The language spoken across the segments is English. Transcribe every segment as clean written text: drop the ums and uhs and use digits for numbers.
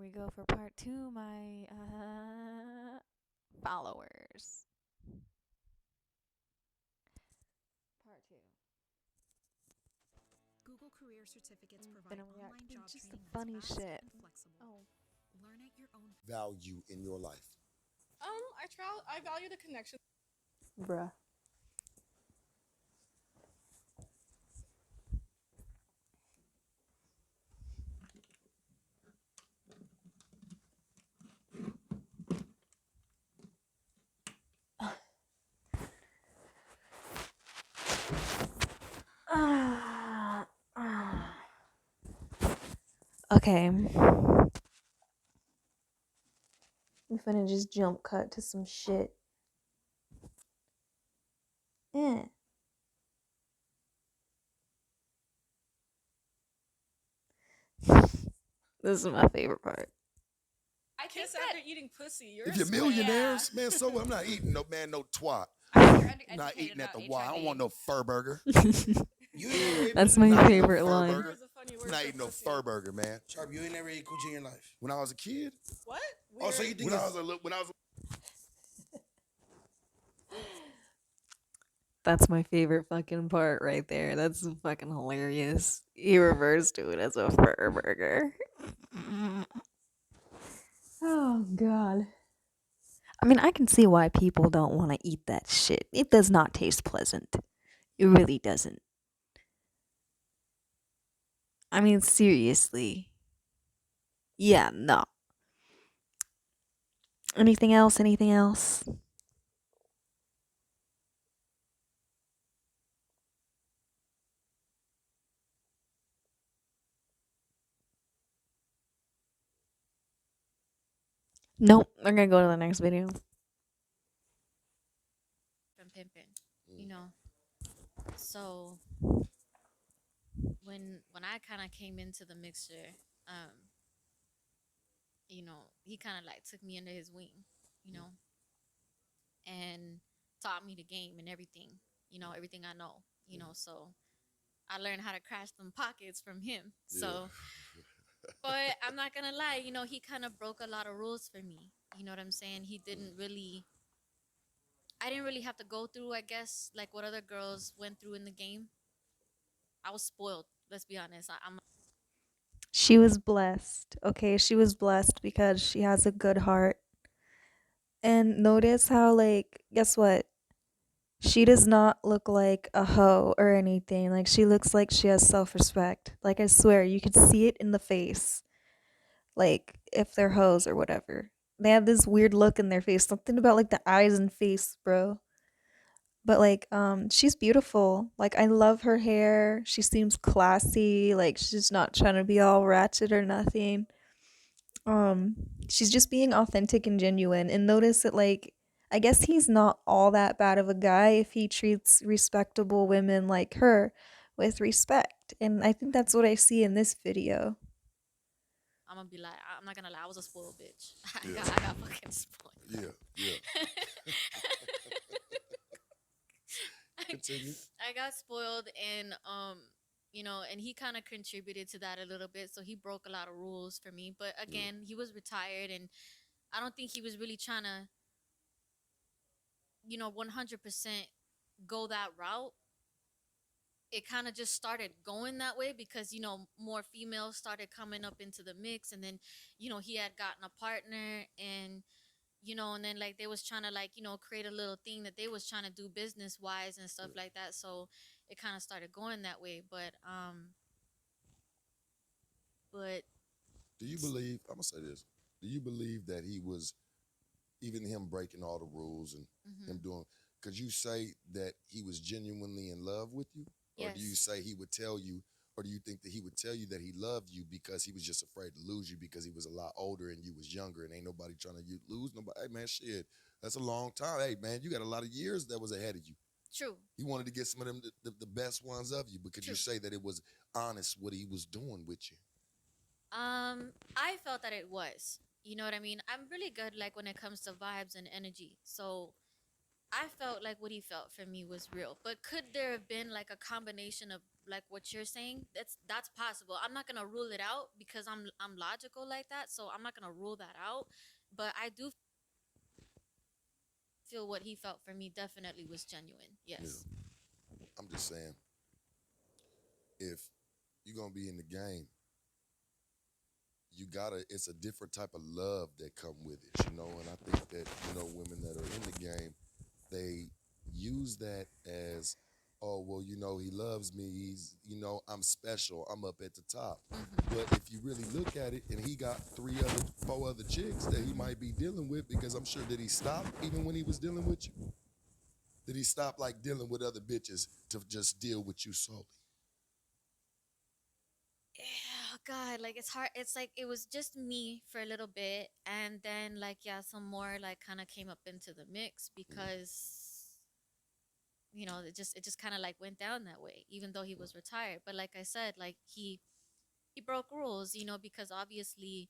we go for part 2, my followers. Part 2. Google Career Certificates provide Been a online reaction. job Just the training funny that's fast shit. and flexible. Oh. Learn at your own value in your life? I value the connection. Bruh. Okay. I'm finna just jump cut to some shit. This is my favorite part. I kiss after eating pussy. You're If you're millionaires, man, so what? I'm not eating no twat. I'm not eating at the Y. I don't want no fur burger. You ain't never That's ate my Not favorite eating fur line. burger. I'm not eating no fur burger, man. Sharp, you ain't never ate coochie in your life. When I was a kid, What? Oh, so you think when I was That's my favorite fucking part right there. That's fucking hilarious. He refers to it as a fur burger. Oh, God. I mean, I can see why people don't want to eat that shit. It does not taste pleasant. It really doesn't. I mean, seriously. Yeah, no. Anything else? Anything else? Nope. We're gonna go to the next video. From pimping, you know. So when I kind of came into the mixture, you know, he kind of like took me under his wing, you know, and taught me the game and everything, you know, everything I know, you know. So I learned how to crash them pockets from him. So, but I'm not gonna lie, you know, he kind of broke a lot of rules for me. You know what I'm saying? He didn't really. I didn't really have to go through, I guess, like what other girls went through in the game. I was spoiled. Let's be honest. I'm She was blessed. Okay, she was blessed because she has a good heart. And notice how, like, guess what? She does not look like a hoe or anything. Like, she looks like she has self respect. Like, I swear, you could see it in the face. Like, if they're hoes or whatever. They have this weird look in their face. Something about, like, the eyes and face, bro. But, like, she's beautiful. Like, I love her hair. She seems classy. Like, she's not trying to be all ratchet or nothing. Um, she's just being authentic and genuine. And notice that, like, I guess he's not all that bad of a guy if he treats respectable women like her with respect. And I think that's what I see in this video. gonna be like, I'm not gonna lie, I was a spoiled bitch. Yeah. I got fucking spoiled. yeah. Continue. I got spoiled, and you know, and he kind of contributed to that a little bit. So he broke a lot of rules for me. But again, he was retired, and I don't think he was really trying to, you know, 100% go that route. It kind of just started going that way because, you know, more females started coming up into the mix, and then, you know, he had gotten a partner, and you know, and then like they was trying to, like, you know, create a little thing that they was trying to do business wise and stuff like that. So it kind of started going that way. But Do you believe? I'm gonna say this. Do you believe that he was even him breaking all the rules and him doing? Could you say that he was genuinely in love with you, or do you yes, say he would tell you, or do you think that he would tell you that he loved you because he was just afraid to lose you because he was a lot older and you was younger and ain't nobody trying to lose nobody? Hey man, shit, that's a long time. Hey man, you got a lot of years that was ahead of you. true. He wanted to get some of them the best ones of you, but could you say that it was honest what he was doing with you? I felt that it was. You know what I mean? I'm really good like when it comes to vibes and energy. So I felt like what he felt for me was real. But could there have been like a combination of like what you're saying, that's possible. I'm not gonna rule it out because I'm logical like that, so I'm not gonna rule that out. But I do feel what he felt for me definitely was genuine. Yeah. Yes. I'm just saying, if you're gonna be in the game, you gotta. It's a different type of love that come with it, And I think that women that are in the game, they use that as, oh well, he loves me. I'm special. I'm up at the top. Hmm. But if you really look at it, and he got four other chicks that he might be dealing with, because I'm sure that he stopped even when he was dealing with you. Did he stop like dealing with other bitches to just deal with you solely? Yeah, God, like it's hard. It's like it was just me for a little bit, and then like yeah, some more like kind of came up into the mix because it just kind of like went down that way, even though he was retired. But like I said, like he broke rules, because obviously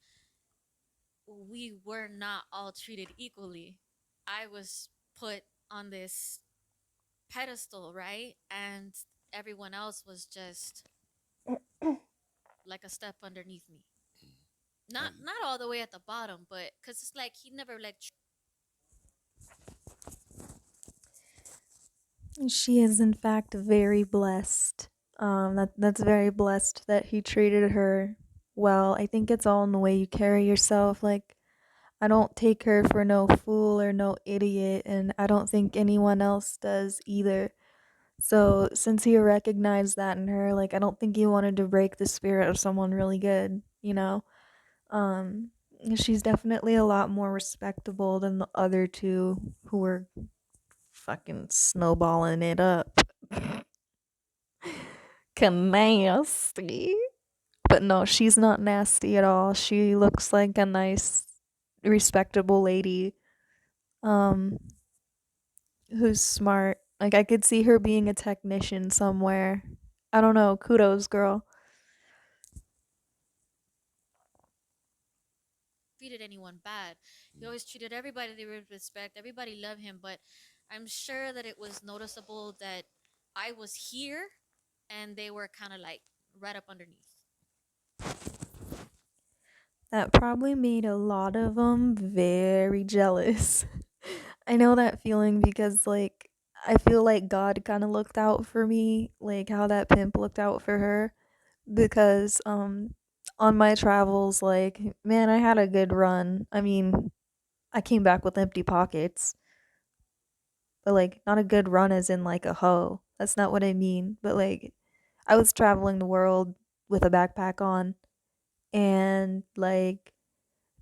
we were not all treated equally. I was put on this pedestal, right? And everyone else was just like a step underneath me. I, Not all the way at the bottom, but cuz it's like he never like She is in fact very blessed. That's very blessed that he treated her well. I think it's all in the way you carry yourself. Like, I don't take her for no fool or no idiot, and I don't think anyone else does either. So since he recognized that in her, like, I don't think he wanted to break the spirit of someone really good. Um, she's definitely a lot more respectable than the other two who were fucking snowballing it up. Kanasty. But no, she's not nasty at all. She looks like a nice, respectable lady. Um, who's smart. Like, I could see her being a technician somewhere. I don't know. Kudos, girl. treated anyone bad. He always treated everybody with respect. Everybody loved him, but I'm sure that it was noticeable that I was here and they were kind of like right up underneath. That probably made a lot of them very jealous. I know that feeling because, like, I feel like God kind of looked out for me, like how that pimp looked out for her. Because, on my travels, like, man, I had a good run. I mean, I came back with empty pockets, but, like, not a good run as in, like, a hoe. That's not what I mean. But, like, I was traveling the world with a backpack on and, like,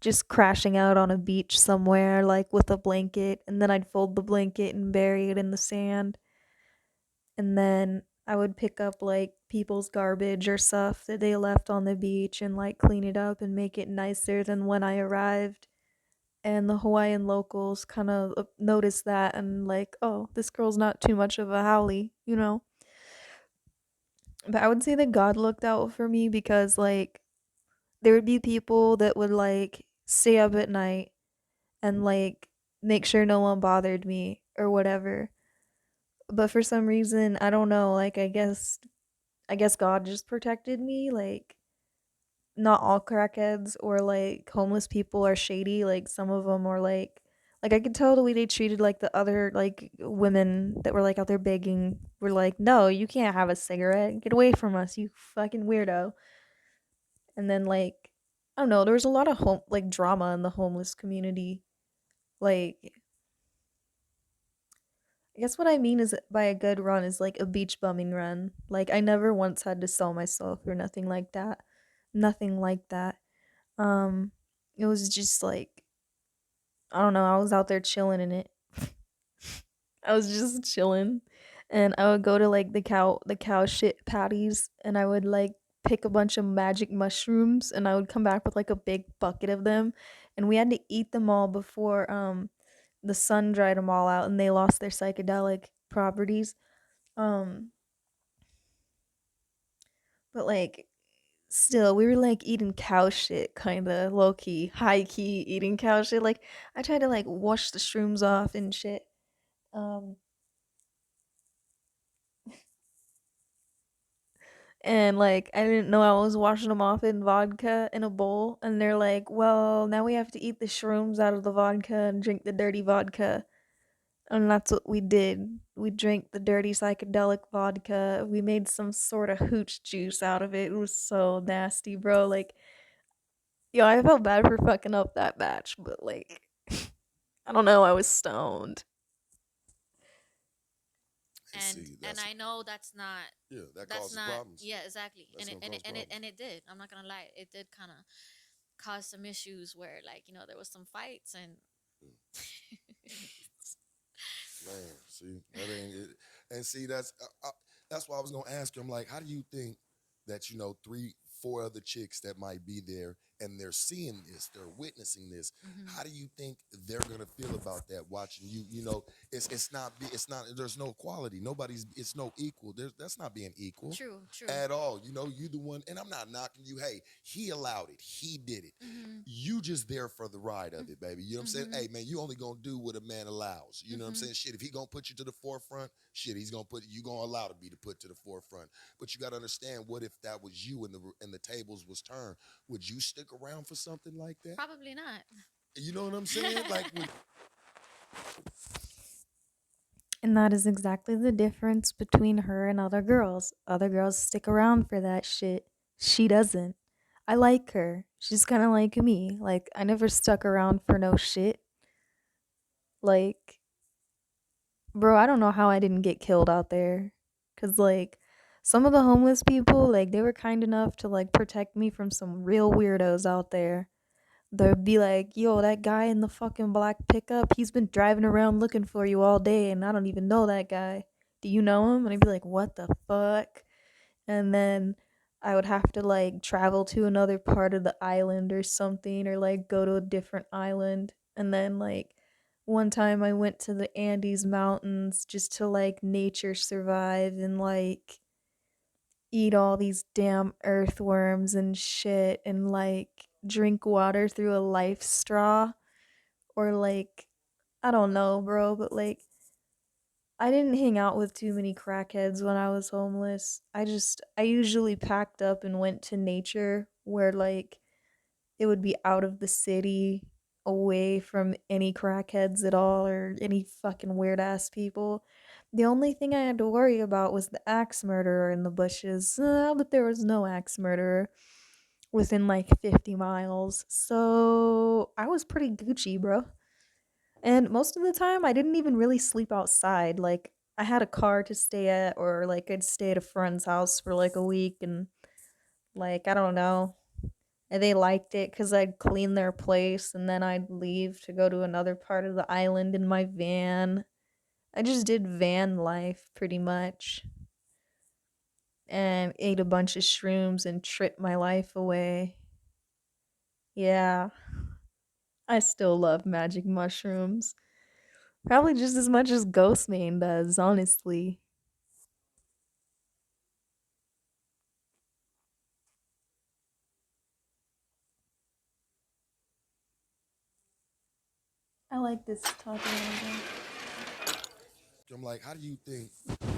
just crashing out on a beach somewhere, like, with a blanket, and then I'd fold the blanket and bury it in the sand, and then I would pick up, like, people's garbage or stuff that they left on the beach and, like, clean it up and make it nicer than when I arrived, and the Hawaiian locals kinda noticed that and, like, "Oh, this girl's not too much of a haole," But I would say that God looked out for me because, like, there would be people that would, like, stay up at night and, like, make sure no one bothered me or whatever. But for some reason, I don't know, like, I guess God just protected me. Like, not all crackheads or like homeless people are shady. Like, some of them are like I could tell the way they treated like the other like women that were like out there begging were like, "No, you can't have a cigarette. Get away from us, you fucking weirdo." And then, like, I don't know, there was a lot of drama in the homeless community. Like, I guess what I mean is by a good run is like a beach bumming run. Like, I never once had to sell myself or nothing like that. Nothing like that. Um it was just like, I don't know, I was out there chilling in it. I was just chilling, and I would go to like the cow shit patties, and I would like pick a bunch of magic mushrooms, and I would come back with like a big bucket of them, and we had to eat them all before the sun dried them all out and they lost their psychedelic properties. Um but like, still, we were like eating cow shit, kind of low key, high key eating cow shit. Like, I tried to like wash the shrooms off and shit. Um And like I didn't know I was washing them off in vodka in a bowl, and they're like, "Well, now we have to eat the shrooms out of the vodka and drink the dirty vodka." And that's what we did. We drank the dirty psychedelic vodka. We made some sort of hooch juice out of it. It was so nasty, bro. Like, yo, I felt bad for fucking up that batch, but like, I don't know. I was stoned. And see, And that's I know that's not yeah, that that's causes not problems. yeah, exactly. That's And it gonna and it cause and it problems. and it did. I'm not gonna lie. It did kind of cause some issues where like, there was some fights and Man, see, that ain't it. And see, that's why I was gonna ask you. I'm like, how do you think that three, four other chicks that might be there and they're seeing this, they're witnessing this? Mhm. How do you think they're gonna feel about that watching you? It's not. There's no equality. Nobody's. It's no equal. That's not being equal True, true. at all. You the one, and I'm not knocking you. Hey, he allowed it. He did it. Mhm. You just there for the ride of it, baby. You know what I'm saying? Mhm. Hey, man, you only gonna do what a man allows. You know what I'm Mhm. saying? Shit, if he gonna put you to the forefront, shit, he's gonna put you gonna allow to be to put to the forefront. But you gotta understand, what if that was you and the tables was turned? Would you stick around for something like that? Probably not. You know what I'm saying? Like, And that is exactly the difference between her and other girls. Other girls stick around for that shit. She doesn't. I like her. She's kind of like me. Like, I never stuck around for no shit. Like, bro, I don't know how I didn't get killed out there. Cause like some of the homeless people, like they were kind enough to like protect me from some real weirdos out there. They'd be like, "Yo, that guy in the fucking black pickup, he's been driving around looking for you all day and I don't even know that guy. Do you know him?" And I'd be like, "What the fuck?" And then I would have to like travel to another part of the island or something, or like go to a different island. And then like one time I went to the Andes mountains just to like nature survive and like eat all these damn earthworms and shit and like drink water through a life straw, or like I don't know, bro, but like I didn't hang out with too many crackheads when I was homeless. I usually packed up and went to nature where like it would be out of the city, away from any crackheads at all or any fucking weird ass people. The only thing I had to worry about was the axe murderer in the bushes, but there was no axe murderer within like 50 miles. So I was pretty Gucci, bro. And most of the time, I didn't even really sleep outside. Like, I had a car to stay at, or like I'd stay at a friend's house for like a week, and like, I don't know. And they liked it because I'd clean their place and then I'd leave to go to another part of the island in my van. I just did van life pretty much and ate a bunch of shrooms and tripped my life away. Yeah, I still love magic mushrooms. Probably just as much as Ghost Main does, honestly. I like this topic. I'm like, how do you think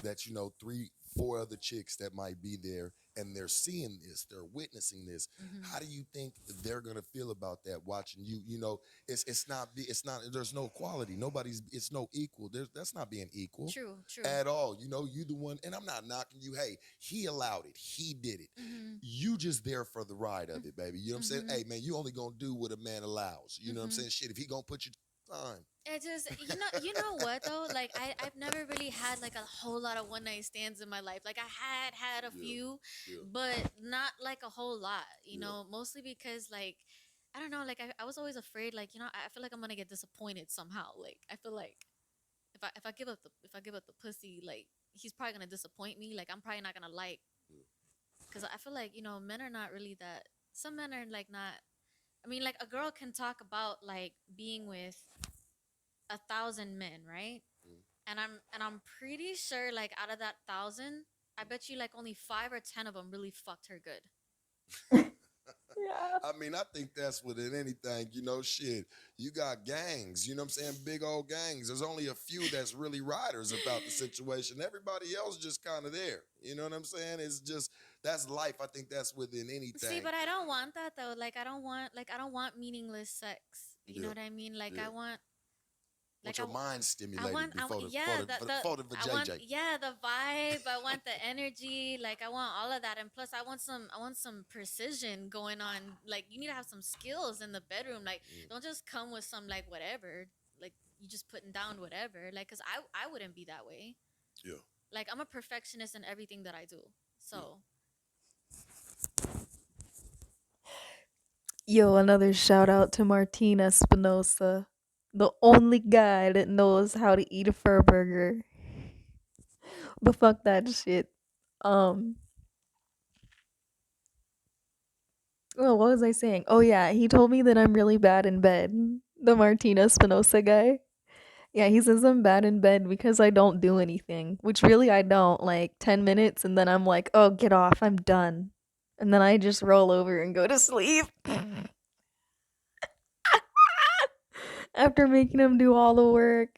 that three, four other chicks that might be there and they're seeing this, they're witnessing this? Mhm. How do you think they're gonna feel about that watching you? It's not. There's no equality. Nobody's. It's no equal. That's not being equal True, true. at all. You the one, and I'm not knocking you. Hey, he allowed it. He did it. Mhm. You just there for the ride of it, baby. You know what I'm saying? Mhm. Hey, man, you only gonna do what a man allows. You know what I'm Mhm. saying? Shit, if he gonna put you, fine. It just you know what though? Like I've never really had like a whole lot of one night stands in my life. Like I had a Yeah, few, yeah, but not like a whole lot, yeah. mostly because like I don't know, like I was always afraid like, I feel like I'm gonna get disappointed somehow. Like I feel like if I give up the pussy, like he's probably gonna disappoint me. Like I'm probably not gonna like, because I feel like, men are not really that, some men are like not, I mean, like a girl can talk about like being with 1,000 men, right? Mm. And I'm pretty sure like out of that 1,000, I bet you like only 5 or 10 of them really fucked her good. Yeah. I mean, I think that's within anything, shit. You got gangs, you know what I'm saying? Big old gangs. There's only a few that's really riders about the situation. Everybody else just kind of there. You know what I'm saying? It's just That's life. I think that's within See, anything. but I don't want that though. I don't want meaningless sex. You know Yeah, what I mean? Like yeah. like Want I, your mind I stimulated want, before the yeah, before the I want, vajayjay. yeah, the vibe. I want the energy. Like I want all of that, and plus I want some precision going on. Like you need to have some skills in the bedroom. Like Mm, don't just come with some like whatever. Like you just putting down whatever. Like, cause I wouldn't be that way. yeah, Like I'm a perfectionist in everything that I do. yeah. So Yo, another shout out to Martina Espinosa, the only guy that knows how to eat a fur burger. But fuck that shit. Um, oh, what was I saying? Oh yeah, he told me that I'm really bad in bed. The Martina Espinosa guy. Yeah, he says I'm bad in bed because I don't do anything, which really I don't. Like 10 minutes and then I'm like, "Oh, get off. I'm done." And then I just roll over and go to sleep. After making him do all the work.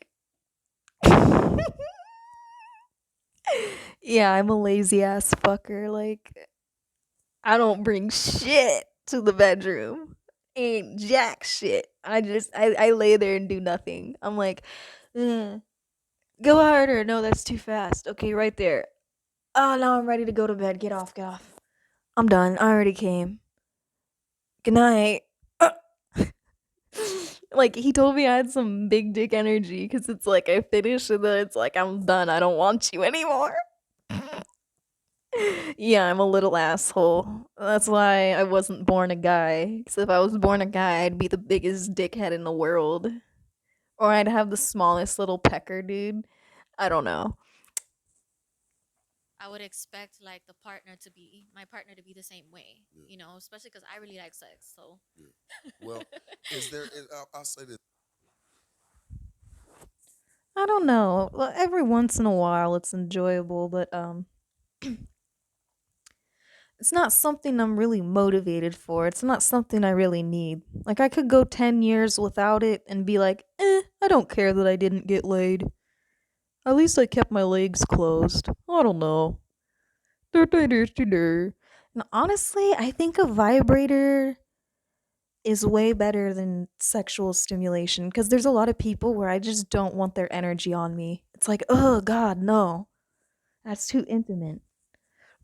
Yeah, I'm a lazy ass fucker. Like, I don't bring shit to the bedroom. Ain't jack shit. I lay there and do nothing. I'm like, "Ugh. Go harder. No, that's too fast. Okay, right there. Oh, now I'm ready to go to bed. Get off, get off. I'm done. I already came. Good night." Like, he told me I had some big dick energy because it's like I finish and then it's like I'm done. I don't want you anymore. Yeah, I'm a little asshole. That's why I wasn't born a guy. Because if I was born a guy, I'd be the biggest dickhead in the world. Or I'd have the smallest little pecker, dude. I don't know. I would expect like my partner to be the same way. Yeah, You know, especially because I really like sex. So yeah. Well, is there? I'll say this. I don't know. Well, every once in a while, it's enjoyable, but it's not something I'm really motivated for. It's not something I really need. Like, I could go 10 years without it and be like, I don't care that I didn't get laid. At least I kept my legs closed. I don't know. And honestly, I think a vibrator is way better than sexual stimulation because there's a lot of people where I just don't want their energy on me. It's like, oh, God, no. That's too intimate.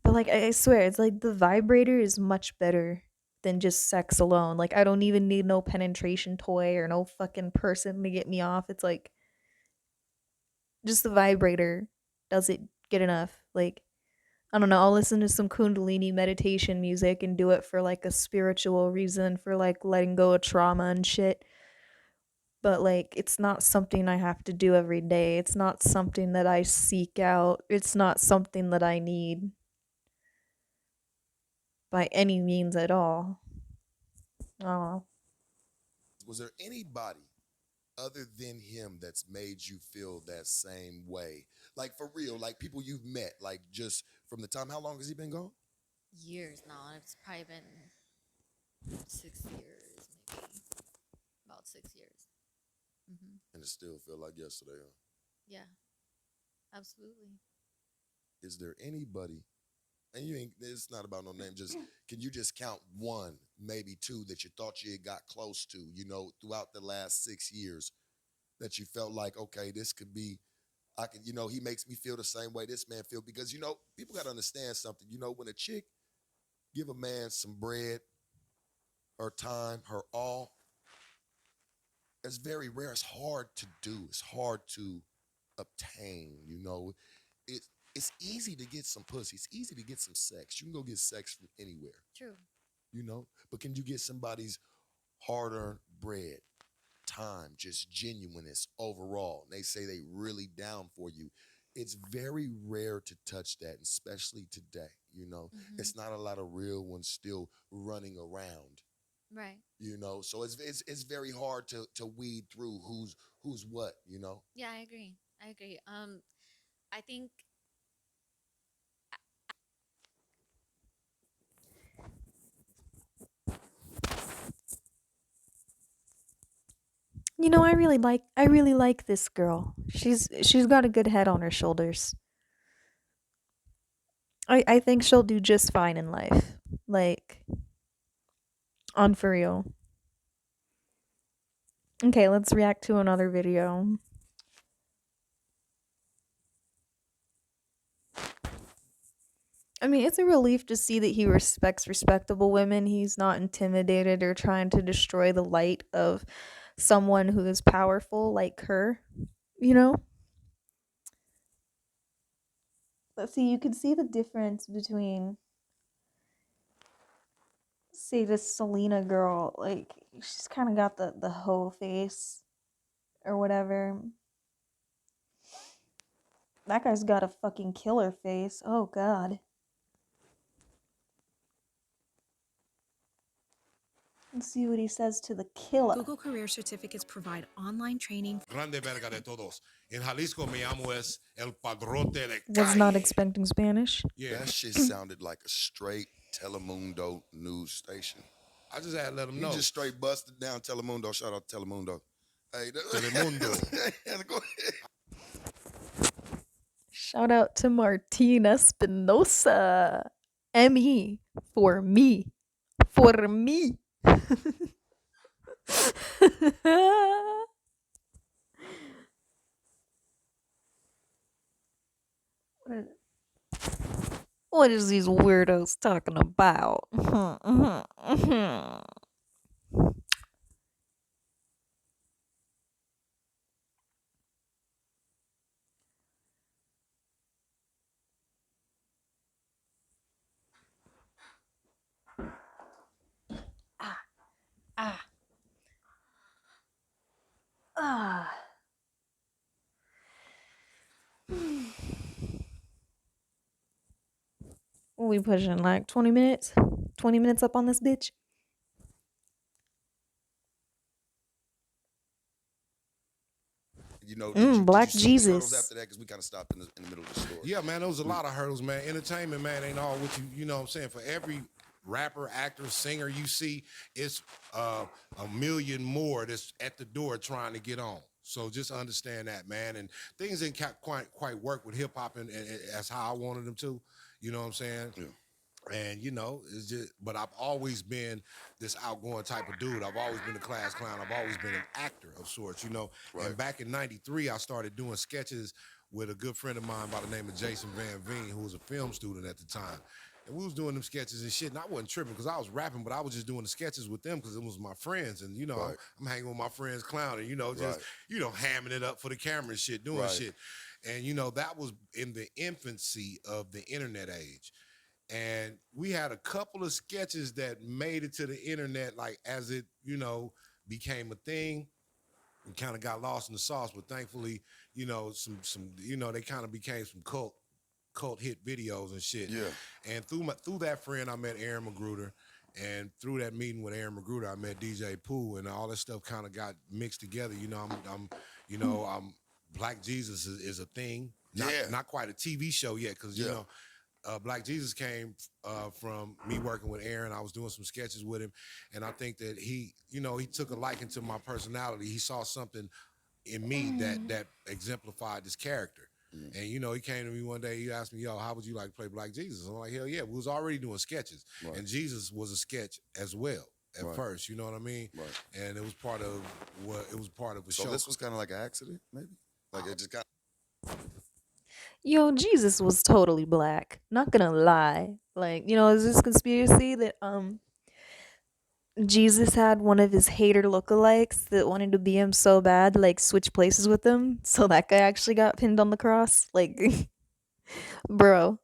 But like I swear, it's like the vibrator is much better than just sex alone. Like I don't even need no penetration toy or no fucking person to get me off. It's like just the vibrator does it good enough. Like I don't know, I'll listen to some kundalini meditation music and do it for like a spiritual reason for like letting go of trauma and shit. But like it's not something I have to do every day. It's not something that I seek out. It's not something that I need by any means at all. Oh. Was there anybody other than him that's made you feel that same way? Like for real, like people you've met, like just from the time. How long has he been gone? years now. It's probably been 6 years, maybe about 6 years. And it still feel like yesterday. Huh? Yeah, absolutely. Is there anybody? And you ain't. It's not about no name. Just can you just count one, maybe two that you thought you had got close to? You know, throughout the last 6 years, that you felt like, okay, this could be. I can. You know, he makes me feel the same way this man feel because you know people got to understand something. You know, when a chick give a man some bread, her time, her all, it's very rare. It's hard to do. It's hard to obtain. You know, it it's easy to get some pussy. It's easy to get some sex. You can go get sex from anywhere. True. You know, but can you get somebody's hard-earned bread, time, just genuineness overall? They say they really down for you. It's very rare to touch that, especially today. You know, Hmm. it's not a lot of real ones still running around. Right. You know, so it's very hard to weed through who's what. You know. Yeah, I agree. I agree. I think You know, I really like this girl. She's got a good head on her shoulders. I think she'll do just fine in life. Like, on for real. Okay, let's react to another video. I mean, it's a relief to see that he respects respectable women. He's not intimidated or trying to destroy the light of someone who is powerful like her, you know? But see, you can see the difference between, say, this Selena girl. Like, she's kind of got the hoe face or whatever. That guy's got a fucking killer face. Oh, God. Let's see what he says to the killer. Google Career Certificates provide online training. Grande verga de todos. En Jalisco me llamo es el padrote de Was not calle. expecting Spanish. Yeah, That shit sounded like a straight Telemundo news station. I just had to let them You know. just straight busted down Telemundo. Shout out to Telemundo. Hey, Telemundo. Go ahead. Shout out to Martina Espinosa. M-E. For me. For me. What is these weirdos talking about? Ah. Ah. What we pushing, like 20 minutes? 20 minutes up on this bitch? You know, Black did you see any hurdles Jesus. after that? Because we kind of stopped in the middle of the story. Yeah, man, there was a lot of hurdles, man. Entertainment, man, ain't all what you know what I'm saying? For every rapper, actor, singer you see, it's a million more that's at the door trying to get on. So just understand that, man. And things didn't quite work with hip hop and as how I wanted them to. You know what I'm saying? Yeah. And you know, it's just, but I've always been this outgoing type of dude. I've always been a class clown. I've always been an actor of sorts, you know. Right. And back in '93, I started doing sketches with a good friend of mine by the name of Jason Van Veen, who was a film student at the time. And we was doing them sketches and shit, and I wasn't tripping because I was rapping, but I was just doing the sketches with them because it was my friends. And, you know, Right. I'm hanging with my friends clowning, you know, just, Right. you know, hamming it up for the camera and shit, doing Right. shit. And, you know, that was in the infancy of the internet age. And we had a couple of sketches that made it to the internet, like as it, you know, became a thing. We kind of got lost in the sauce, but thankfully, you know, some, you know, they kind of became some cult hit videos and shit. Yeah. And through that friend, I met Aaron Magruder, and through that meeting with Aaron Magruder, I met DJ Pooh, and all that stuff kind of got mixed together. You know, I'm Black Jesus is a thing. Not quite a TV show yet, because you know. Black Jesus came from me working with Aaron. I was doing some sketches with him, and I think that he, you know, he took a liking to my personality. He saw something in me that exemplified this character. And you know, he came to me one day. He asked me, "Yo, how would you like to play Black Jesus?" I'm like, "Hell yeah!" We was already doing sketches, and Jesus was a sketch as well at first. You know what I mean? Right. And it was part of a show. So this was kind of like an accident, maybe. Like it just got. Yo, Jesus was totally black. Not gonna lie. Like, you know, is this conspiracy that Jesus had one of his hater lookalikes that wanted to be him so bad, like switch places with him, so that guy actually got pinned on the cross? Like, bro.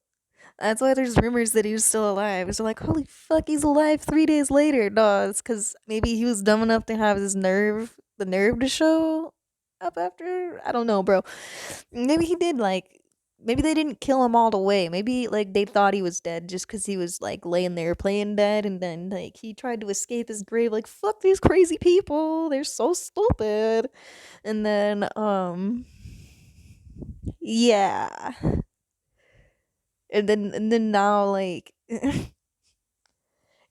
That's why there's rumors that he was still alive. It's like, holy fuck, he's alive 3 days later. No, it's because maybe he was dumb enough to have the nerve to show up after. I don't know, bro. Maybe he did, like, maybe they didn't kill him all the way. Maybe, like, they thought he was dead just because he was, like, laying there playing dead. And then, like, he tried to escape his grave, like, fuck these crazy people. They're so stupid. And then, yeah. And then now, like,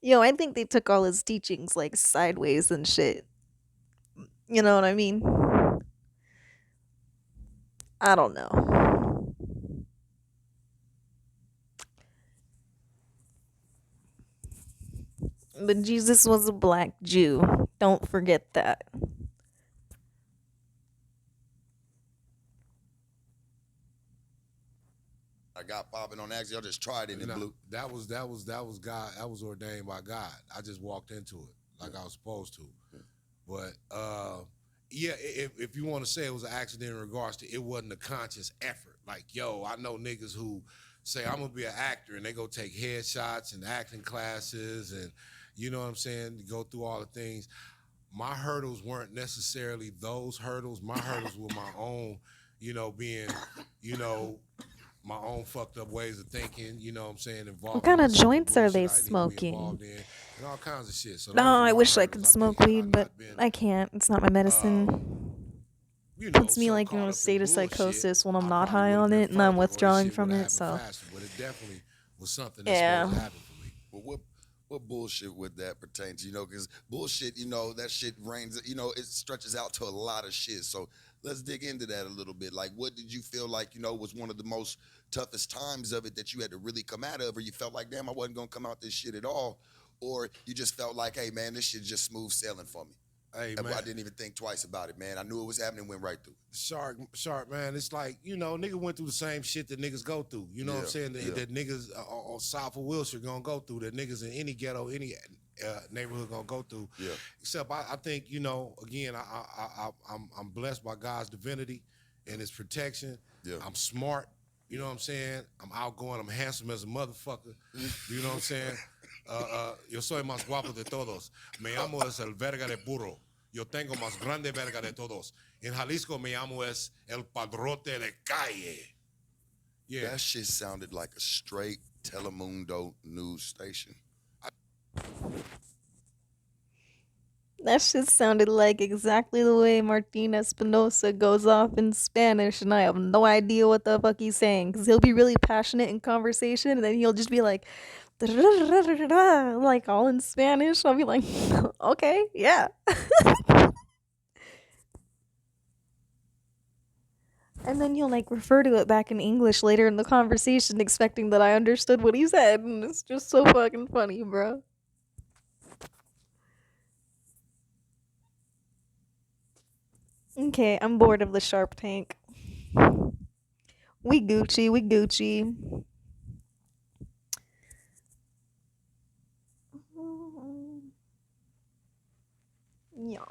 yo, I think they took all his teachings like sideways and shit. You know what I mean? I don't know. But Jesus was a black Jew. Don't forget that. I got popping on accident. I just tried it and blew. That was God. That was ordained by God. I just walked into it like I was supposed to. But yeah, if you want to say it was an accident in regards to it wasn't a conscious effort. Like, yo, I know niggas who say I'm gonna be an actor and they go take headshots and acting classes and you know what I'm saying, go through all the things. My hurdles weren't necessarily those hurdles. My hurdles were my own, being, my own fucked up ways of thinking, you know what I'm saying, What involving kind of myself in joints are bullshit they I didn't need to be smoking? involved in, and all kinds of shit. So No, those are I my wish I hurdles. could I smoke think had I weed, but not been, I can't. It's not my medicine. Puts me so like in caught a up state in of bullshit, psychosis when I'm I not probably high would have on been it and I'm further, or this withdrawing shit from would have it. happened So faster. But it definitely was something that's yeah. supposed to happen for me. Well, what bullshit would that pertain to? Because bullshit, that shit reigns. It stretches out to a lot of shit. So let's dig into that a little bit. Like, what did you feel like was one of the most toughest times of it that you had to really come out of, or you felt like, damn, I wasn't gonna come out this shit at all, or you just felt like, hey man, this shit just smooth sailing for me. Hey man, I didn't even think twice about it, man. I knew it was happening, went right through. Shark, man. It's like, nigga went through the same shit that niggas go through. You know what I'm saying? That niggas on South of Wilshire gonna go through, that niggas in any ghetto, any neighborhood gonna go through. Yeah. Except I think, again, I'm blessed by God's divinity and his protection. Yeah. I'm smart. You know what I'm saying? I'm outgoing. I'm handsome as a motherfucker. You know what I'm saying? Yo soy más guapo de todos. Me llamo es el verga de burro. Yo tengo más grande verga de todos. En Jalisco me llamo es el padrote de calle. Yeah. That shit sounded like a straight Telemundo news station. That shit sounded like exactly the way Martin Espinosa goes off in Spanish, and I have no idea what the fuck he's saying. Because he'll be really passionate in conversation, and then he'll just be like, like all in Spanish. I'll be like, okay, yeah. And then he'll like refer to it back in English later in the conversation, expecting that I understood what he said, and it's just so fucking funny, bro. Okay, I'm bored of the Sharp Tank. We Gucci, we Gucci. Yeah.